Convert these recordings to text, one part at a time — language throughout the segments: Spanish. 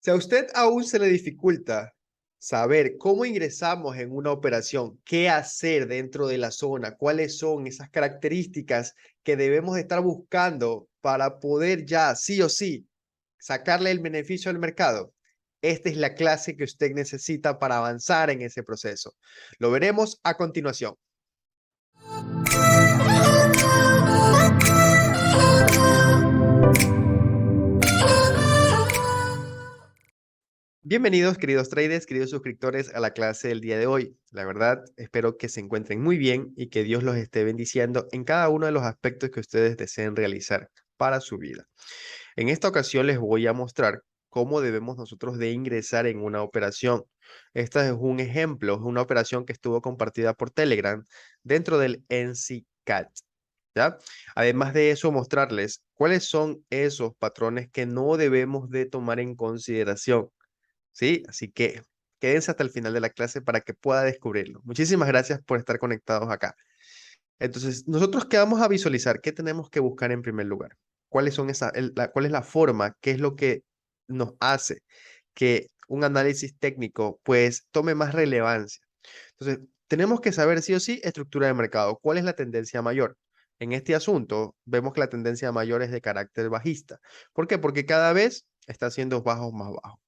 Si a usted aún se le dificulta saber cómo ingresamos en una operación, qué hacer dentro de la zona, cuáles son esas características que debemos estar buscando para poder ya sí o sí sacarle el beneficio al mercado, esta es la clase que usted necesita para avanzar en ese proceso. Lo veremos a continuación. Bienvenidos, queridos traders, queridos suscriptores, a la clase del día de hoy. La verdad, espero que se encuentren muy bien y que Dios los esté bendiciendo en cada uno de los aspectos que ustedes deseen realizar para su vida. En esta ocasión les voy a mostrar cómo debemos nosotros de ingresar en una operación. Esta es un ejemplo, es una operación que estuvo compartida por Telegram dentro del NCCAT. ¿Ya? Además de eso, mostrarles cuáles son esos patrones que no debemos de tomar en consideración. ¿Sí? Así que quédense hasta el final de la clase para que pueda descubrirlo. Muchísimas gracias por estar conectados acá. Entonces, nosotros qué vamos a visualizar, qué tenemos que buscar en primer lugar, cuáles son cuál es la forma, qué es lo que nos hace que un análisis técnico pues tome más relevancia. Entonces, tenemos que saber sí o sí estructura de mercado, cuál es la tendencia mayor. En este asunto, vemos que la tendencia mayor es de carácter bajista. ¿Por qué? Porque cada vez está haciendo bajos más bajos.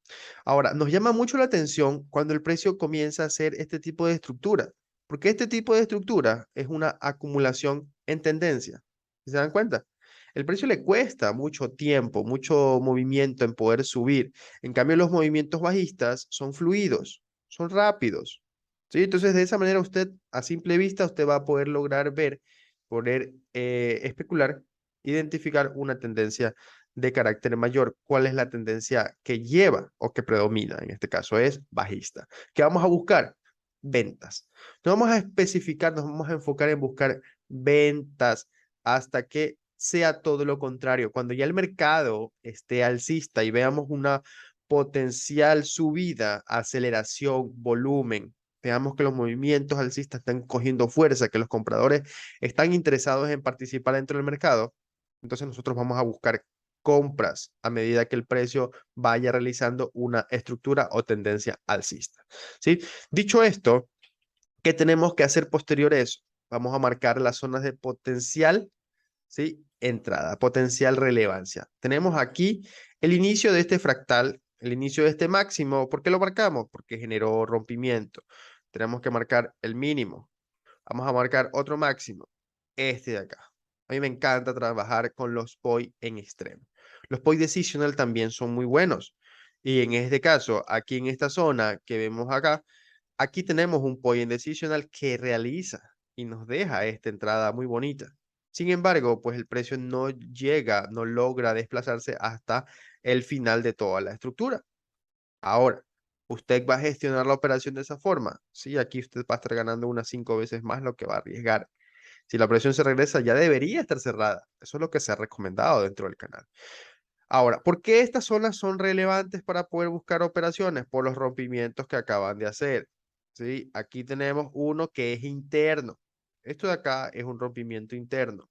Ahora, nos llama mucho la atención cuando el precio comienza a hacer este tipo de estructura, porque este tipo de estructura es una acumulación en tendencia. ¿Se dan cuenta? El precio le cuesta mucho tiempo, mucho movimiento en poder subir. En cambio, los movimientos bajistas son fluidos, son rápidos. ¿Sí? Entonces, de esa manera usted, a simple vista, usted va a poder lograr ver, poder especular, identificar una tendencia de carácter mayor. ¿Cuál es la tendencia que lleva o que predomina? En este caso es bajista. ¿Qué vamos a buscar? Ventas. No vamos a especificar, nos vamos a enfocar en buscar ventas hasta que sea todo lo contrario. Cuando ya el mercado esté alcista y veamos una potencial subida, aceleración, volumen, veamos que los movimientos alcistas están cogiendo fuerza, que los compradores están interesados en participar dentro del mercado, entonces nosotros vamos a buscar compras a medida que el precio vaya realizando una estructura o tendencia alcista. ¿Sí? Dicho esto, ¿qué tenemos que hacer posterior a eso? Vamos a marcar las zonas de potencial, ¿sí? Entrada, potencial relevancia. Tenemos aquí el inicio de este fractal, el inicio de este máximo. ¿Por qué lo marcamos? Porque generó rompimiento. Tenemos que marcar el mínimo. Vamos a marcar otro máximo, este de acá. A mí me encanta trabajar con los POI en extremo. Los POI decisional también son muy buenos. Y en este caso, aquí en esta zona que vemos acá, aquí tenemos un POI en decisional que realiza y nos deja esta entrada muy bonita. Sin embargo, pues el precio no llega, no logra desplazarse hasta el final de toda la estructura. Ahora, ¿usted va a gestionar la operación de esa forma? Sí, aquí usted va a estar ganando unas 5 veces más lo que va a arriesgar. Si la operación se regresa, ya debería estar cerrada. Eso es lo que se ha recomendado dentro del canal. Ahora, ¿por qué estas zonas son relevantes para poder buscar operaciones? Por los rompimientos que acaban de hacer. ¿Sí? Aquí tenemos uno que es interno. Esto de acá es un rompimiento interno.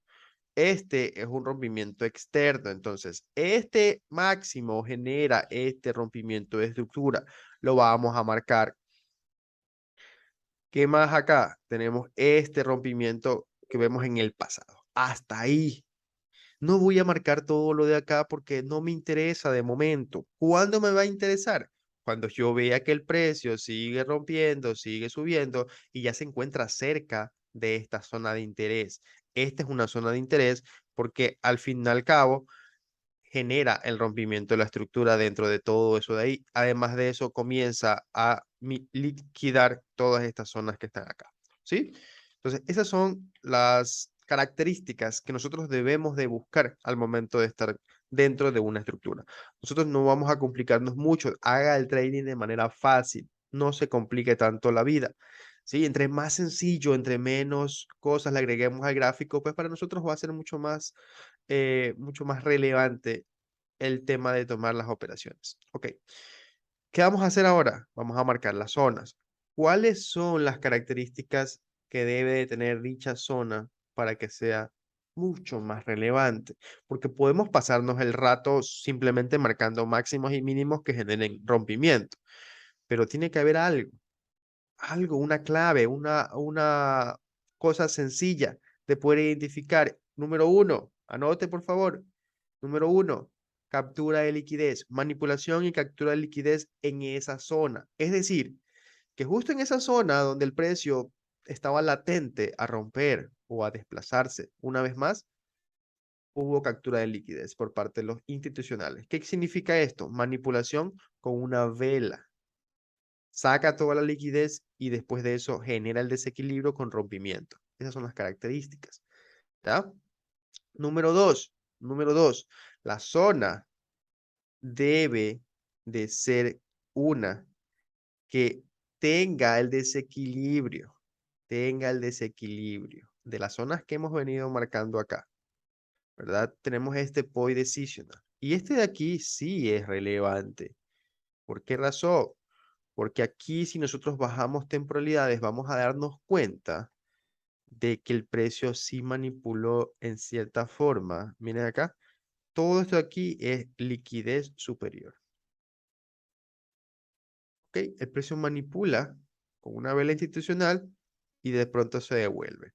Este es un rompimiento externo. Entonces, este máximo genera este rompimiento de estructura. Lo vamos a marcar. ¿Qué más acá? Tenemos este rompimiento que vemos en el pasado. Hasta ahí. No voy a marcar todo lo de acá porque no me interesa de momento. ¿Cuándo me va a interesar? Cuando yo vea que el precio sigue rompiendo, sigue subiendo y ya se encuentra cerca de esta zona de interés. Esta es una zona de interés porque al fin y al cabo genera el rompimiento de la estructura dentro de todo eso de ahí. Además de eso, comienza a liquidar todas estas zonas que están acá. ¿Sí? Entonces, esas son las características que nosotros debemos de buscar al momento de estar dentro de una estructura. Nosotros no vamos a complicarnos mucho. Haga el trading de manera fácil. No se complique tanto la vida. Sí, entre más sencillo, entre menos cosas le agreguemos al gráfico, pues para nosotros va a ser mucho más relevante el tema de tomar las operaciones. Ok, ¿qué vamos a hacer ahora? Vamos a marcar las zonas. ¿Cuáles son las características que debe de tener dicha zona para que sea mucho más relevante, porque podemos pasarnos el rato simplemente marcando máximos y mínimos que generen rompimiento, pero tiene que haber algo, una clave, una cosa sencilla de poder identificar. Número uno, anote por favor. Número uno, captura de liquidez, manipulación y captura de liquidez en esa zona. Es decir, que justo en esa zona donde el precio estaba latente a romper o a desplazarse una vez más, hubo captura de liquidez por parte de los institucionales. ¿Qué significa esto? Manipulación con una vela. Saca toda la liquidez y después de eso genera el desequilibrio con rompimiento. Esas son las características. ¿Ya? Número dos, la zona debe de ser una que tenga el desequilibrio de las zonas que hemos venido marcando acá, ¿verdad? Tenemos este POI decisional. Y este de aquí sí es relevante. ¿Por qué razón? Porque aquí si nosotros bajamos temporalidades vamos a darnos cuenta de que el precio sí manipuló en cierta forma. Miren acá, todo esto aquí es liquidez superior. ¿Ok? El precio manipula con una vela institucional y de pronto se devuelve.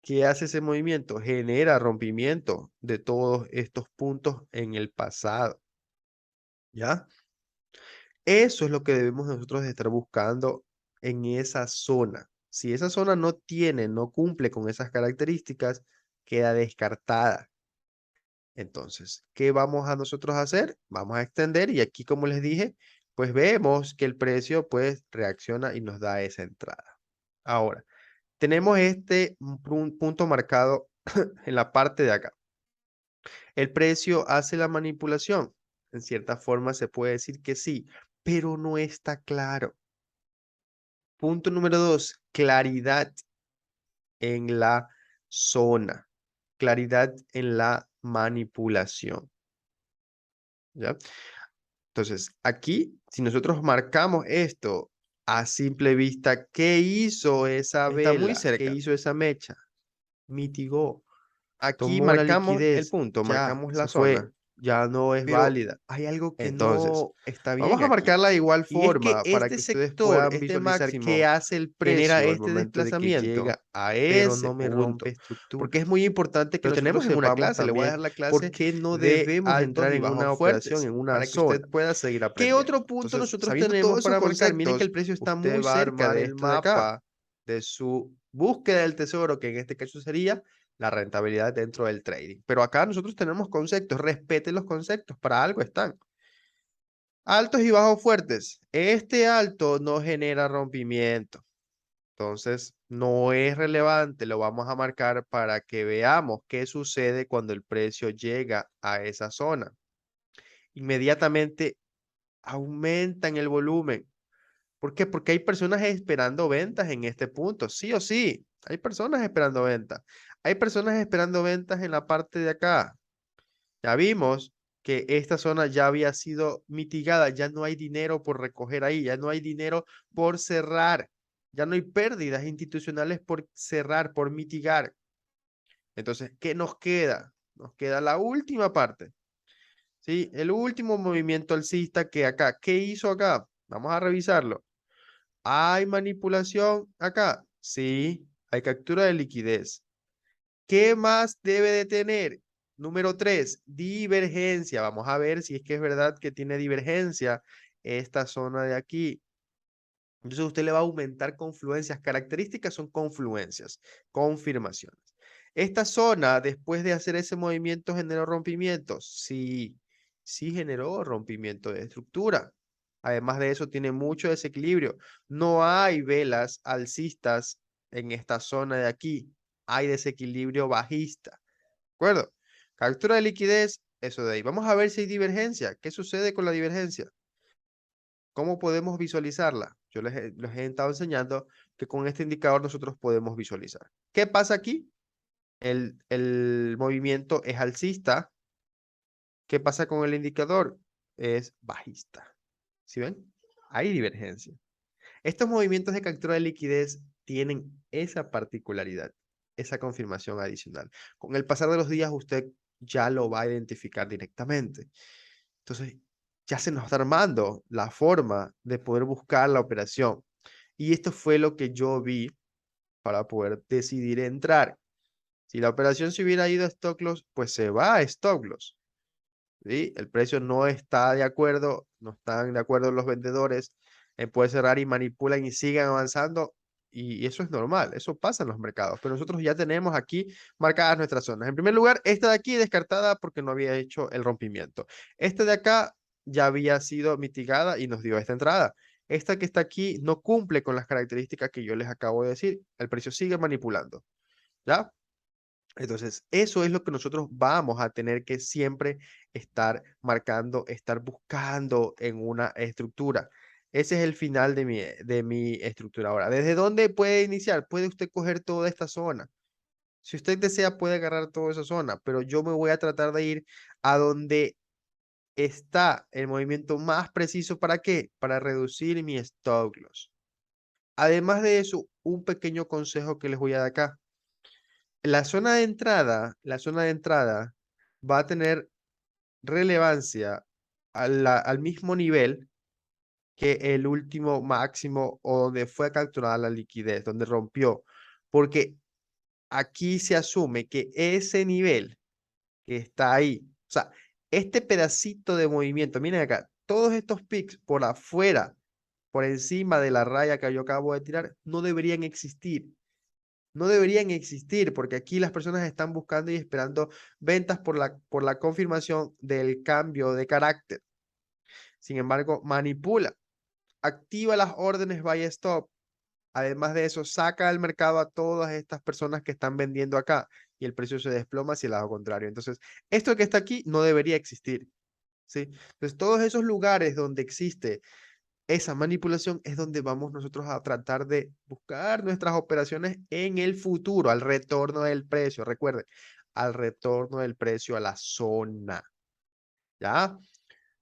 ¿Qué hace ese movimiento? Genera rompimiento de todos estos puntos en el pasado. ¿Ya? Eso es lo que debemos nosotros de estar buscando en esa zona. Si esa zona no tiene, no cumple con esas características, queda descartada. Entonces, ¿qué vamos a nosotros a hacer? Vamos a extender y aquí, como les dije, pues vemos que el precio pues reacciona y nos da esa entrada. Ahora, tenemos este punto marcado en la parte de acá. El precio hace la manipulación. En cierta forma se puede decir que sí, pero no está claro. Punto número dos, claridad en la zona, claridad en la manipulación. ¿Ya? Entonces, aquí, si nosotros marcamos esto a simple vista, ¿qué hizo esa Está muy vela? ¿Qué cerca. hizo esa mecha? Mitigó. Aquí Tomó la marcamos el liquidez, punto, ya marcamos la se fue, zona, ya no es pero válida. hay algo que Entonces, no está vamos bien a aquí. marcarla de igual Y es que forma para este que ustedes sector, puedan este visualizar qué máximo, hace el genera precio al este momento de que desplazamiento, llega a pero no ese me punto. rompe Porque estructura. es muy importante que Lo nosotros tenemos en una sepamos clase, le voy a también dejar la por clase qué no de debemos altos entrar y en una bajos operación, fuertes, en una para que zona. usted pueda seguir ¿Qué aprendiendo. otro punto Entonces, nosotros sabiendo tenemos todos esos para marcar? Miren que el conceptos, precio está usted muy va a cerca armar del esto de acá. mapa de su búsqueda del tesoro, que en este caso sería la rentabilidad dentro del trading. Pero acá nosotros tenemos conceptos, respete los conceptos, para algo están. Altos y bajos fuertes. Este alto no genera rompimiento. Entonces, no es relevante, lo vamos a marcar para que veamos qué sucede cuando el precio llega a esa zona. Inmediatamente aumentan el volumen. ¿Por qué? Porque hay personas esperando ventas en este punto, sí o sí. Hay personas esperando ventas. Hay personas esperando ventas en la parte de acá. Ya vimos que esta zona ya había sido mitigada, ya no hay dinero por recoger ahí, ya no hay dinero por cerrar, ya no hay pérdidas institucionales por cerrar, por mitigar. Entonces, ¿qué nos queda? Nos queda la última parte, ¿sí? El último movimiento alcista que acá, ¿qué hizo acá? Vamos a revisarlo. ¿Hay manipulación acá? Sí, hay captura de liquidez. ¿Qué más debe de tener? Número 3, divergencia. Vamos a ver si es que es verdad que tiene divergencia esta zona de aquí. Entonces usted le va a aumentar confluencias. Características son confluencias, confirmaciones. Esta zona, después de hacer ese movimiento, generó rompimientos. Sí, sí generó rompimiento de estructura. Además de eso, tiene mucho desequilibrio. No hay velas alcistas en esta zona de aquí. Hay desequilibrio bajista. ¿De acuerdo? Captura de liquidez, eso de ahí. Vamos a ver si hay divergencia. ¿Qué sucede con la divergencia? ¿Cómo podemos visualizarla? Yo les he estado enseñando que con este indicador nosotros podemos visualizar. ¿Qué pasa aquí? El movimiento es alcista. ¿Qué pasa con el indicador? Es bajista. ¿Sí ven? Hay divergencia. Estos movimientos de captura de liquidez tienen esa particularidad. esa confirmación adicional. Con el pasar de los días, usted ya lo va a identificar directamente. Entonces, ya se nos está armando la forma de poder buscar la operación. Y esto fue lo que yo vi para poder decidir entrar. Si la operación se hubiera ido a stop loss, pues se va a stop loss. ¿Sí? El precio no está de acuerdo, no están de acuerdo los vendedores, puede cerrar y manipulan y siguen avanzando. Y eso es normal, eso pasa en los mercados. Pero nosotros ya tenemos aquí marcadas nuestras zonas. En primer lugar, esta de aquí descartada porque no había hecho el rompimiento. Esta de acá ya había sido mitigada y nos dio esta entrada. Esta que está aquí no cumple con las características que yo les acabo de decir. El precio sigue manipulando. ¿Ya? Entonces, eso es lo que nosotros vamos a tener que siempre estar marcando, estar buscando en una estructura. Ese es el final de mi estructura. Ahora, ¿desde dónde puede iniciar? Puede usted coger toda esta zona. Si usted desea, puede agarrar toda esa zona, pero yo me voy a tratar de ir a donde está el movimiento más preciso. ¿Para qué? Para reducir mi stop loss. Además de eso, un pequeño consejo que les voy a dar acá. La zona de entrada va a tener relevancia al mismo nivel que el último máximo o donde fue capturada la liquidez, donde rompió, porque aquí se asume que ese nivel que está ahí, o sea, este pedacito de movimiento, miren acá, todos estos picks por afuera, por encima de la raya que yo acabo de tirar, no deberían existir. No deberían existir porque aquí las personas están buscando y esperando ventas por la confirmación del cambio de carácter. Sin embargo, manipula, activa las órdenes buy stop. Además de eso, saca al mercado a todas estas personas que están vendiendo acá y el precio se desploma hacia el lado contrario. Entonces, esto que está aquí no debería existir, ¿sí? Entonces, todos esos lugares donde existe esa manipulación es donde vamos nosotros a tratar de buscar nuestras operaciones en el futuro, al retorno del precio. Recuerden, al retorno del precio a la zona. ¿Ya?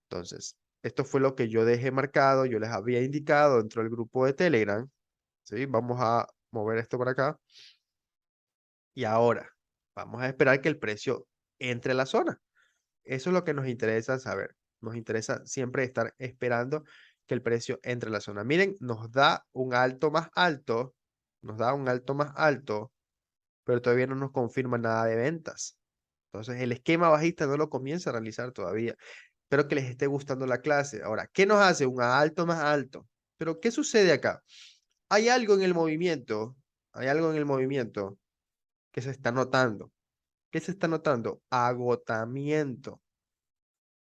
Entonces, esto fue lo que yo dejé marcado, yo les había indicado dentro del grupo de Telegram. ¿Sí? Vamos a mover esto por acá. Y ahora, vamos a esperar que el precio entre a la zona. Eso es lo que nos interesa saber. Nos interesa siempre estar esperando que el precio entre a la zona. Miren, nos da un alto más alto, nos da un alto más alto, pero todavía no nos confirma nada de ventas. Entonces, el esquema bajista no lo comienza a realizar todavía. Espero que les esté gustando la clase. Ahora, ¿qué nos hace un alto más alto? Pero, ¿qué sucede acá? Hay algo en el movimiento, hay algo en el movimiento que se está notando. ¿Qué se está notando? Agotamiento.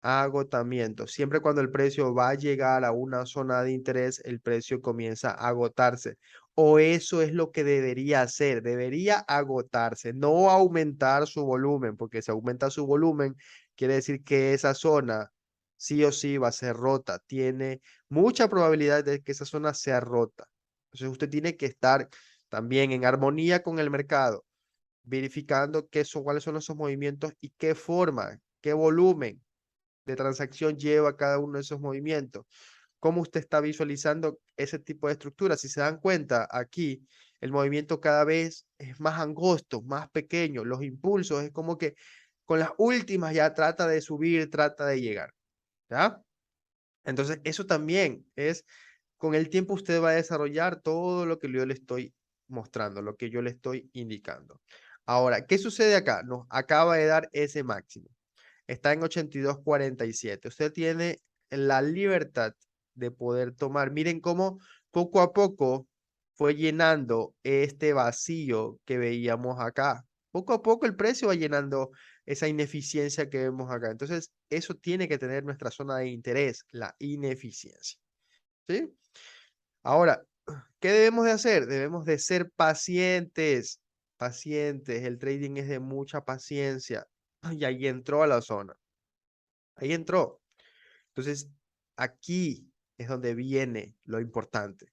Agotamiento. Siempre cuando el precio va a llegar a una zona de interés, el precio comienza a agotarse. O eso es lo que debería hacer. Debería agotarse, no aumentar su volumen, porque si aumenta su volumen, quiere decir que esa zona sí o sí va a ser rota. Tiene mucha probabilidad de que esa zona sea rota. Entonces usted tiene que estar también en armonía con el mercado, verificando cuáles son esos movimientos y qué forma, qué volumen de transacción lleva cada uno de esos movimientos. ¿Cómo usted está visualizando ese tipo de estructura? Si se dan cuenta, aquí el movimiento cada vez es más angosto, más pequeño. Los impulsos es como que con las últimas ya trata de subir, trata de llegar. ¿Ya? Entonces, eso también es, con el tiempo usted va a desarrollar todo lo que yo le estoy mostrando, lo que yo le estoy indicando. Ahora, ¿qué sucede acá? Nos acaba de dar ese máximo. Está en 82.47. Usted tiene la libertad de poder tomar. Miren cómo poco a poco fue llenando este vacío que veíamos acá. Poco a poco el precio va llenando esa ineficiencia que vemos acá. Entonces, eso tiene que tener nuestra zona de interés, la ineficiencia. ¿Sí? Ahora, ¿qué debemos de hacer? Debemos de ser pacientes, pacientes. El trading es de mucha paciencia. Y ahí entró a la zona. Ahí entró. Entonces, aquí es donde viene lo importante.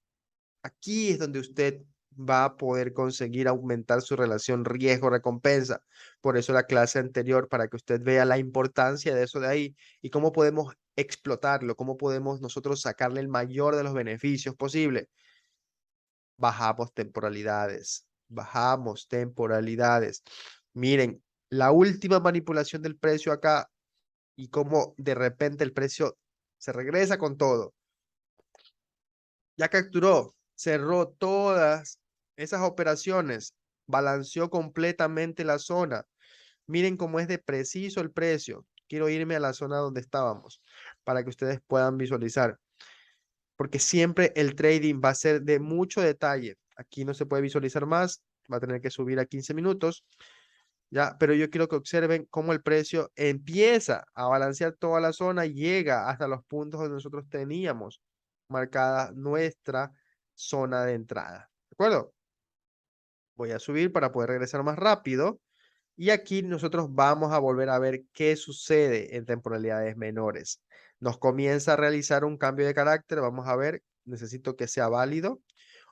Aquí es donde usted va a poder conseguir aumentar su relación riesgo-recompensa. Por eso la clase anterior, para que usted vea la importancia de eso de ahí y cómo podemos explotarlo, cómo podemos nosotros sacarle el mayor de los beneficios posible. Bajamos temporalidades. bajamos temporalidades. Miren, la última manipulación del precio acá y cómo de repente el precio se regresa con todo. Ya capturó, cerró todas esas operaciones, balanceó completamente la zona. Miren cómo es de preciso el precio. Quiero irme a la zona donde estábamos para que ustedes puedan visualizar, porque siempre el trading va a ser de mucho detalle. Aquí no se puede visualizar más, va a tener que subir a 15 minutos. Ya, pero yo quiero que observen cómo el precio empieza a balancear toda la zona y llega hasta los puntos donde nosotros teníamos marcada nuestra zona de entrada. ¿De acuerdo? Voy a subir para poder regresar más rápido. Y aquí nosotros vamos a volver a ver qué sucede en temporalidades menores. Nos comienza a realizar un cambio de carácter. Vamos a ver, necesito que sea válido.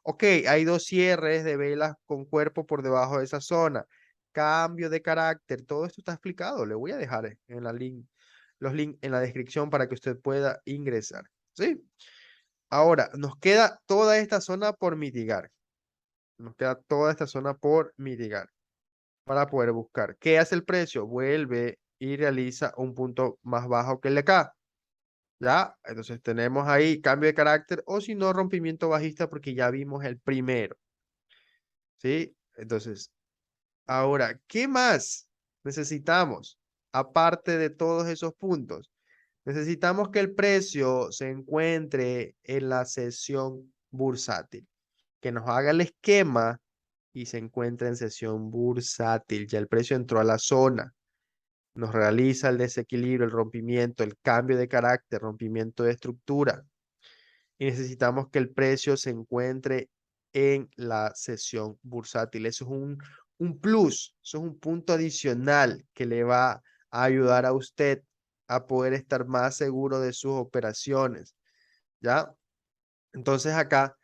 Ok, hay dos cierres de velas con cuerpo por debajo de esa zona. Cambio de carácter. Todo esto está explicado. Le voy a dejar en los links en la descripción para que usted pueda ingresar. ¿Sí? Ahora, nos queda toda esta zona por mitigar. Nos queda toda esta zona por mitigar para poder buscar. ¿Qué hace el precio? Vuelve y realiza un punto más bajo que el de acá. ¿Ya? Entonces tenemos ahí cambio de carácter o si no rompimiento bajista porque ya vimos el primero. ¿Sí? Entonces, ahora, ¿qué más necesitamos? Aparte de todos esos puntos, necesitamos que el precio se encuentre en la sesión bursátil, que nos haga el esquema y se encuentre en sesión bursátil. Ya el precio entró a la zona, nos realiza el desequilibrio, el rompimiento, el cambio de carácter, rompimiento de estructura. Y necesitamos que el precio se encuentre en la sesión bursátil. Eso es un plus, eso es un punto adicional que le va a ayudar a usted a poder estar más seguro de sus operaciones, ¿ya? Entonces acá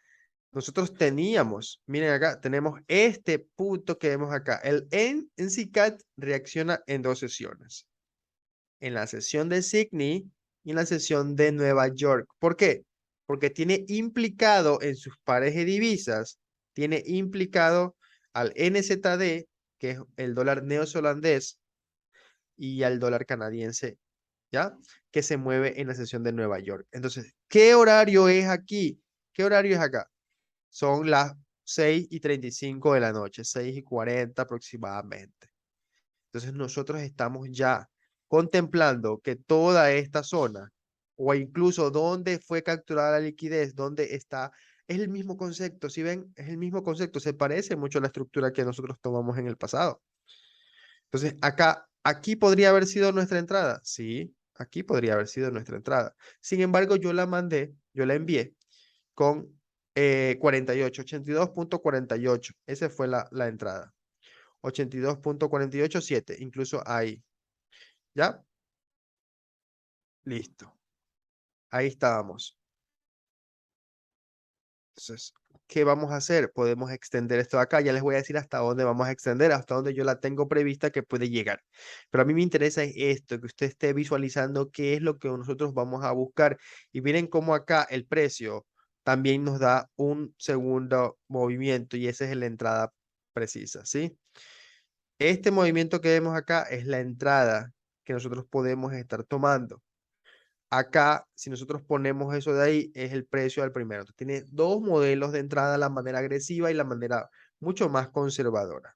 nosotros teníamos, miren acá, tenemos este punto que vemos acá. El NCCAT reacciona en dos sesiones. En la sesión de Sydney y en la sesión de Nueva York. ¿Por qué? Porque tiene implicado en sus pares de divisas, tiene implicado al NZD, que es el dólar neozelandés, y al dólar canadiense, ¿ya? Que se mueve en la sesión de Nueva York. Entonces, ¿qué horario es aquí? ¿Qué horario es acá? Son las 6:35 de la noche, 6:40 aproximadamente. Entonces nosotros estamos ya contemplando que toda esta zona, o incluso donde fue capturada la liquidez, donde está, es el mismo concepto, si ven, es el mismo concepto, se parece mucho a la estructura que nosotros tomamos en el pasado. Entonces, aquí podría haber sido nuestra entrada, sí, aquí podría haber sido nuestra entrada. Sin embargo, yo la envié con 48, 82.48. Esa fue la entrada. 82.487, incluso ahí. ¿Ya? Listo. Ahí estábamos. Entonces, ¿qué vamos a hacer? Podemos extender esto de acá. Ya les voy a decir hasta dónde vamos a extender, hasta dónde yo la tengo prevista que puede llegar. Pero a mí me interesa es esto, que usted esté visualizando qué es lo que nosotros vamos a buscar. Y miren cómo acá el precio también nos da un segundo movimiento y esa es la entrada precisa, ¿sí? Este movimiento que vemos acá es la entrada que nosotros podemos estar tomando. Acá, si nosotros ponemos eso de ahí, es el precio del primero. Entonces, tiene dos modelos de entrada, la manera agresiva y la manera mucho más conservadora.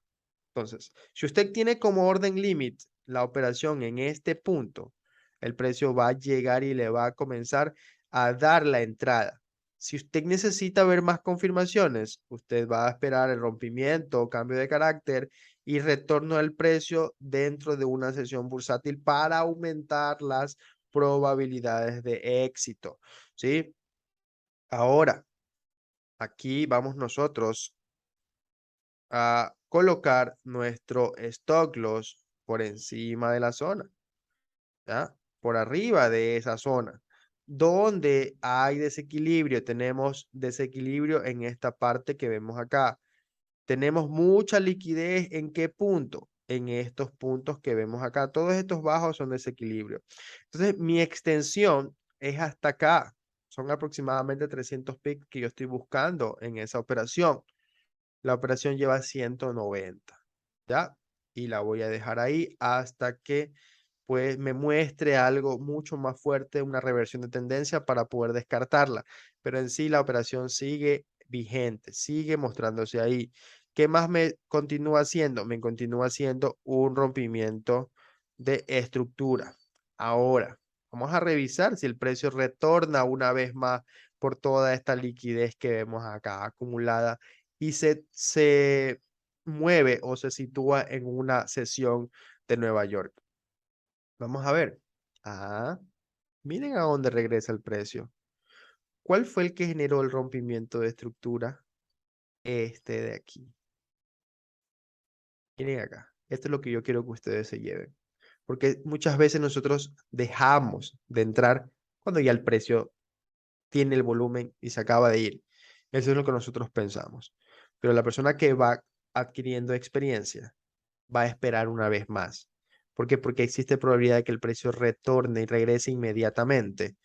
Entonces, si usted tiene como orden límite la operación en este punto, el precio va a llegar y le va a comenzar a dar la entrada. Si usted necesita ver más confirmaciones, usted va a esperar el rompimiento, cambio de carácter y retorno del precio dentro de una sesión bursátil para aumentar las probabilidades de éxito, ¿sí? Ahora, aquí vamos nosotros a colocar nuestro stop loss por encima de la zona, ¿ya? Por arriba de esa zona. Donde hay desequilibrio, tenemos desequilibrio en esta parte que vemos acá. Tenemos mucha liquidez, ¿en qué punto? En estos puntos que vemos acá. Todos estos bajos son desequilibrio. Entonces, mi extensión es hasta acá. Son aproximadamente 300 pips que yo estoy buscando en esa operación. La operación lleva 190, ¿ya? Y la voy a dejar ahí hasta que pues me muestre algo mucho más fuerte, una reversión de tendencia para poder descartarla. Pero en sí la operación sigue vigente, sigue mostrándose ahí. ¿Qué más me continúa haciendo? Me continúa haciendo un rompimiento de estructura. Ahora, vamos a revisar si el precio retorna una vez más por toda esta liquidez que vemos acá acumulada y se mueve o se sitúa en una sesión de Nueva York. Vamos a ver. Ah, miren a dónde regresa el precio. ¿Cuál fue el que generó el rompimiento de estructura? Este de aquí. Miren acá. Esto es lo que yo quiero que ustedes se lleven. Porque muchas veces nosotros dejamos de entrar cuando ya el precio tiene el volumen y se acaba de ir. Eso es lo que nosotros pensamos. Pero la persona que va adquiriendo experiencia va a esperar una vez más. ¿Por qué? Porque existe probabilidad de que el precio retorne y regrese inmediatamente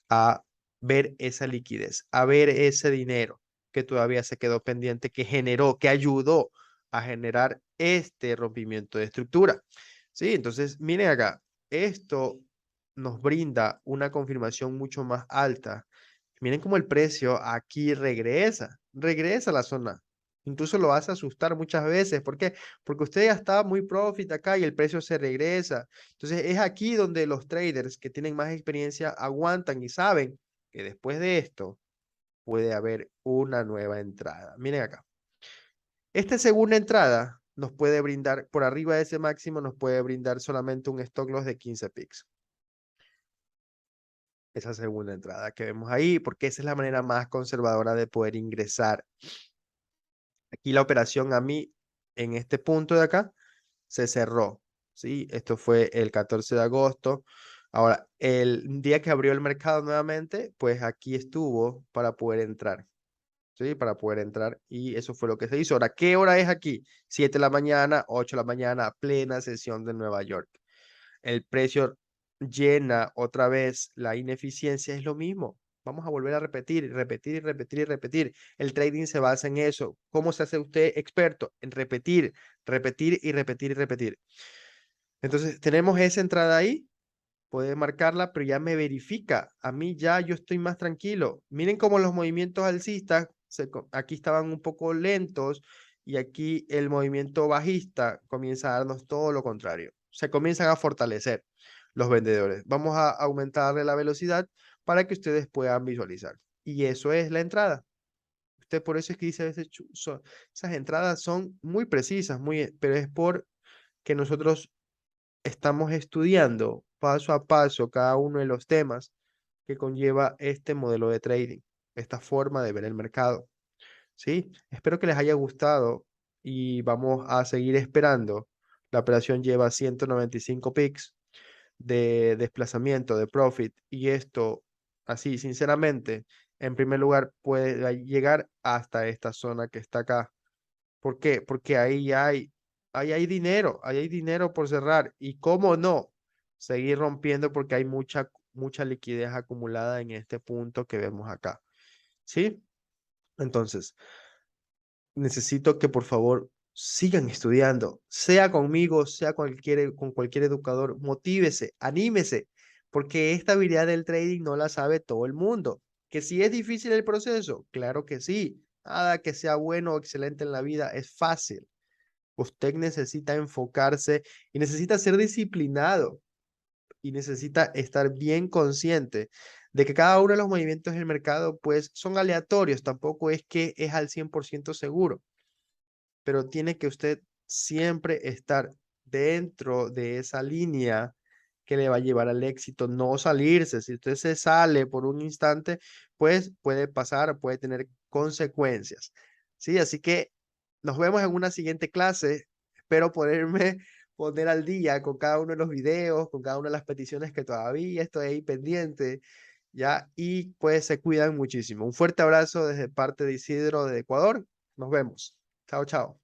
a ver esa liquidez, a ver ese dinero que todavía se quedó pendiente, que generó, que ayudó a generar este rompimiento de estructura. Sí, entonces miren acá, esto nos brinda una confirmación mucho más alta. Miren cómo el precio aquí regresa a la zona. Incluso lo hace asustar muchas veces. ¿Por qué? Porque usted ya está muy profit acá y el precio se regresa. Entonces es aquí donde los traders que tienen más experiencia aguantan y saben que después de esto puede haber una nueva entrada. Miren acá. Esta segunda entrada nos puede brindar, por arriba de ese máximo, nos puede brindar solamente un stop loss de 15 pips. Esa segunda entrada que vemos ahí, porque esa es la manera más conservadora de poder ingresar. Aquí la operación a mí, en este punto de acá, se cerró. ¿Sí? Esto fue el 14 de agosto. Ahora, el día que abrió el mercado nuevamente, pues aquí estuvo para poder entrar. ¿Sí? Para poder entrar y eso fue lo que se hizo. Ahora, ¿qué hora es aquí? 7 de la mañana, 8 de la mañana, plena sesión de Nueva York. El precio llena otra vez la ineficiencia, es lo mismo. Vamos a volver a repetir, y repetir, y repetir, y repetir. El trading se basa en eso. ¿Cómo se hace usted experto? En repetir, repetir y repetir y repetir. Entonces, tenemos esa entrada ahí, puede marcarla, pero ya me verifica. A mí ya yo estoy más tranquilo. Miren cómo los movimientos alcistas aquí estaban un poco lentos y aquí el movimiento bajista comienza a darnos todo lo contrario. Se comienzan a fortalecer los vendedores. Vamos a aumentarle la velocidad para que ustedes puedan visualizar. Y eso es la entrada. Usted por eso es que dice a veces, esas entradas son muy precisas, pero es por que nosotros estamos estudiando paso a paso cada uno de los temas que conlleva este modelo de trading, esta forma de ver el mercado. ¿Sí? Espero que les haya gustado y vamos a seguir esperando. La operación lleva 195 pics de desplazamiento, de profit, y esto, así, sinceramente, en primer lugar, puede llegar hasta esta zona que está acá. ¿Por qué? Porque ahí hay dinero por cerrar. Y cómo no, seguir rompiendo porque hay mucha liquidez acumulada en este punto que vemos acá. ¿Sí? Entonces, necesito que por favor sigan estudiando, sea conmigo, sea con cualquier educador, motívese, anímese, porque esta habilidad del trading no la sabe todo el mundo. Que si es difícil el proceso, claro que sí. Nada que sea bueno o excelente en la vida es fácil. Usted necesita enfocarse y necesita ser disciplinado y necesita estar bien consciente de que cada uno de los movimientos del mercado pues son aleatorios, tampoco es que es al 100% seguro, pero tiene que usted siempre estar dentro de esa línea que le va a llevar al éxito, no salirse. Si usted se sale por un instante, pues puede pasar, puede tener consecuencias. Sí, así que nos vemos en una siguiente clase. Espero poderme poner al día con cada uno de los videos, con cada una de las peticiones que todavía estoy ahí pendiente, ¿ya? Y pues se cuidan muchísimo. Un fuerte abrazo desde parte de Isidro de Ecuador. Nos vemos. Chao, chao.